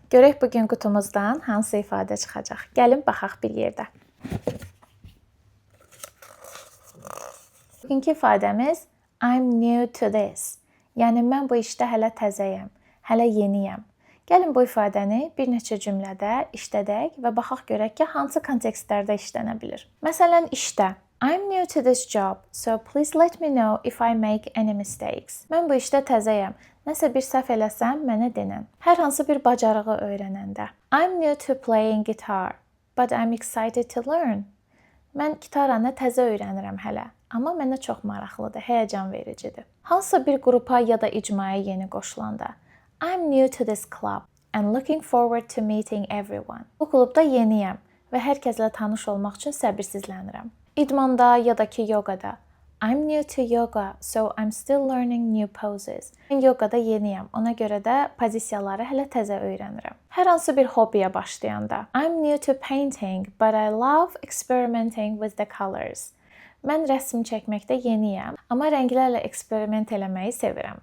Görək bugün qutumuzdan hansı ifadə çıxacaq. Gəlin baxaq bir yerdə. Bugünkü ifadəmiz I'm new to this. Yəni mən bu işdə hələ təzəyəm, hələ yeniyəm. Gəlin bu ifadəni bir neçə cümlədə işlədək və baxaq görək ki, hansı kontekstlərdə işlənə bilir. Məsələn, işdə I'm new to this job, so please let me know if I make any mistakes. Mən bu işdə təzəyəm. Nəsə bir səhv eləsəm, mənə denən. Hər hansı bir bacarığı öyrənəndə. I'm new to playing guitar, but I'm excited to learn. Mən gitaranı təzə öyrənirəm hələ, amma mənə çox maraqlıdır, həyəcan vericidir. Hansısa bir qrupa ya da icmaya yeni qoşulanda. I'm new to this club and looking forward to meeting everyone. Bu klubda yeniyəm və hər kəslə tanış olmaq üçün səbirsizlənirəm. İdmanda ya da ki yoqada. I'm new to yoga, so I'm still learning new poses. Mən yoqada yeniyəm, ona görə də pozisiyaları hələ təzə öyrənirəm. Hər hansı bir hobbiyə başlayanda. I'm new to painting, but I love experimenting with the colors. Mən rəsm çəkməkdə yeniyəm, amma rənglərlə eksperiment eləməyi sevirəm.